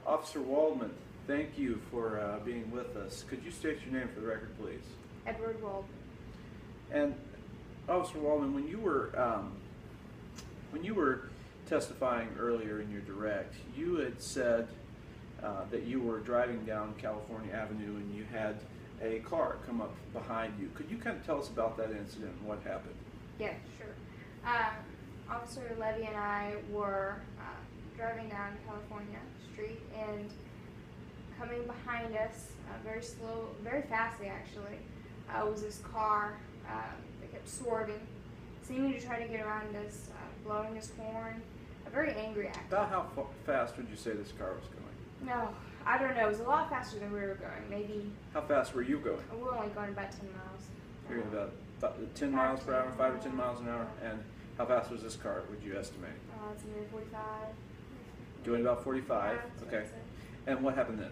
Officer Waldman, thank you for being with us. Could you state your name for the record, please? Edward Waldman. And Officer Waldman, when you were testifying earlier in your direct, you had said that you were driving down California Avenue and you had a car come up behind you. Could you kind of tell us about that incident and what happened? Yeah, sure. Officer Levy and I were driving down California Street, and coming behind us, very slow, very fastly actually, was this car that kept swerving, seeming to try to get around us, blowing his horn, a very angry act. About how fast would you say this car was going? No, I don't know. It was a lot faster than we were going. Maybe. How fast were you going? We were only going about 10 miles. You're going about 10 miles per hour, 5 or 10 miles an hour. And how fast was this car, would you estimate? It's maybe 45. Doing about 45. Yeah, Okay. And what happened then?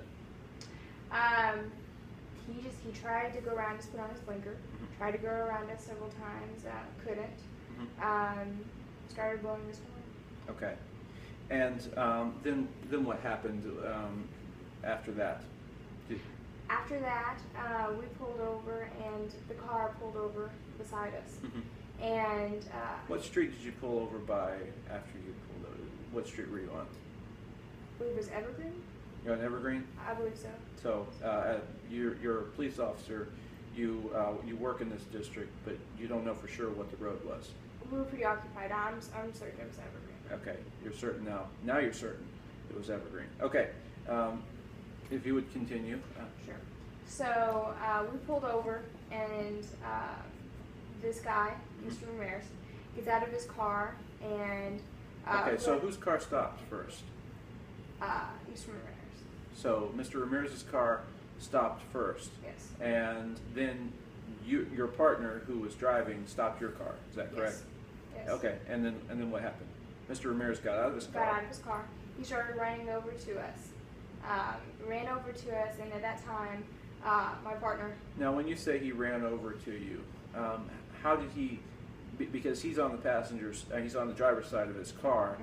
He tried to go around us, put on his blinker. Tried to go around us several times. Couldn't. Started blowing his horn. Okay. And then what happened after that? After that, we pulled over, and the car pulled over beside us. And what street did you pull over by after you pulled over? What street were you on? I believe it was Evergreen. You're on Evergreen? I believe so. So you're a police officer. You work in this district, but you don't know for sure what the road was. We were preoccupied. I'm certain it was Evergreen. Okay, you're certain now. Now you're certain it was Evergreen. Okay, if you would continue. Sure. So we pulled over, and this guy, Mr. Ramirez, gets out of his car, and okay, so whose car stopped first? Mr. Ramirez. So Mr. Ramirez's car stopped first. Yes. And then your partner, who was driving, stopped your car. Is that correct? Yes. Okay, and then what happened? Mr. Ramirez got out of his car. Got out of his car. He started running over to us. Ran over to us, and at that time, my partner. Now, when you say he ran over to you, how did he? Because he's on the he's on the driver's side of his car.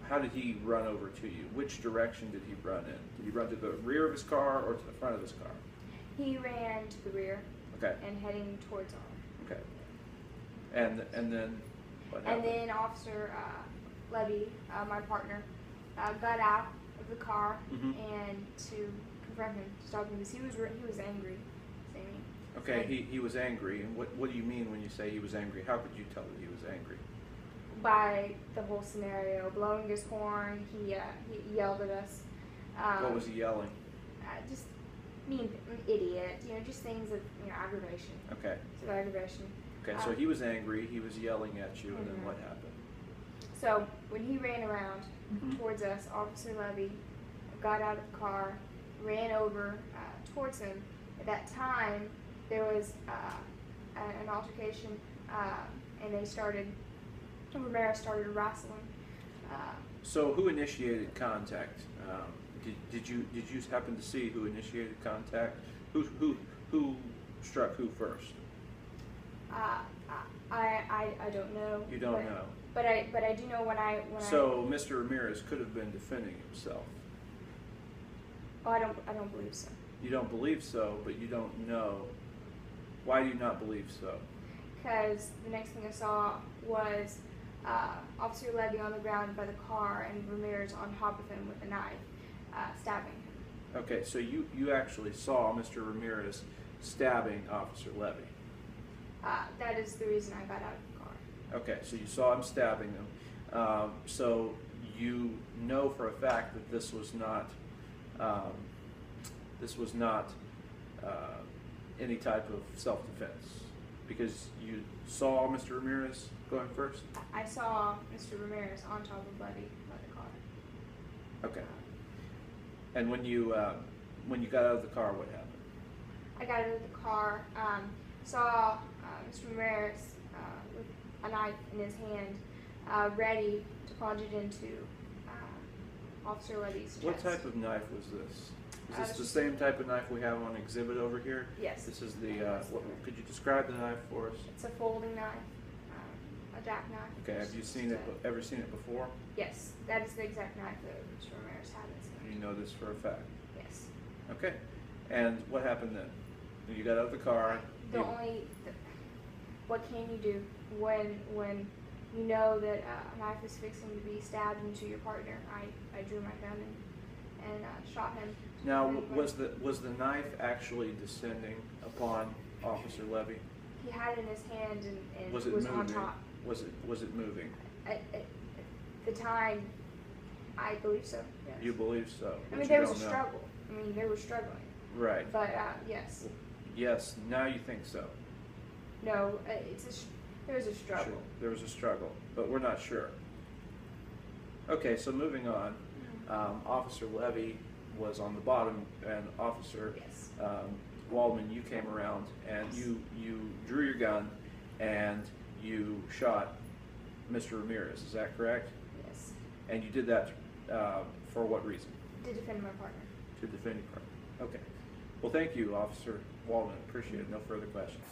How did he run over to you? Which direction did he run in? Did he run to the rear of his car or to the front of his car? He ran to the rear. Okay. And heading towards our. Okay. And then what happened? And then Officer Levy, my partner, got out of the car and to confront him, to stop him, because he was angry. Okay, he was angry. And what do you mean when you say he was angry? How could you tell that he was angry? By the whole scenario, blowing his horn, he yelled at us. What was he yelling? Just mean idiot, just things of aggravation. Okay. So aggravation. Okay, so he was angry. He was yelling at you, and then what happened? So when he ran around towards us, Officer Levy got out of the car, ran over towards him. At that time, there was an altercation, and Ramirez started wrestling. So who initiated contact? Did you happen to see who initiated contact? Who struck who first? I don't know. You don't know. But I do know when I. So Mr. Ramirez could have been defending himself. Oh, I don't believe so. You don't believe so, but you don't know. Why do you not believe so? Because the next thing I saw was Officer Levy on the ground by the car and Ramirez on top of him with a knife, stabbing him. Okay, so you actually saw Mr. Ramirez stabbing Officer Levy. That is the reason I got out of the car. Okay, so you saw him stabbing him. So you know for a fact that this was not any type of self-defense, because you saw Mr. Ramirez going first? I saw Mr. Ramirez on top of Levy by the car. Okay. And when you got out of the car, what happened? I got out of the car, saw Mr. Ramirez with a knife in his hand, ready to plunge it into Officer Levy's chest. What type of knife was this? Is this the same type of knife we have on exhibit over here? Yes. This is the, could you describe the knife for us? It's a folding knife, a jackknife. Okay, have you ever seen it before? Yes, that is the exact knife that Mr. Ramirez had in his hand. You know this for a fact. Yes. Okay. And what happened then? You got out of the car. What can you do when you know that a knife is fixing to be stabbed into your partner? I drew my gun and shot him. Now, was the knife actually descending upon Officer Levy? He had it in his hand and Was it was moving? on top. Was it moving? At the time, I believe so. Yes. You believe so? I mean, there was a struggle. I mean, they were struggling. Right. But yes. Yes. Now you think so? No, there was a struggle. Sure. There was a struggle, but we're not sure. Okay, so moving on. Officer Levy was on the bottom, and Officer Yes. Waldman, you came around and Yes. you drew your gun and you shot Mr. Ramirez. Is that correct? Yes. And you did that for what reason? To defend my partner. To defend your partner. Okay. Well, thank you, Officer Waldman. Appreciate it. No further questions.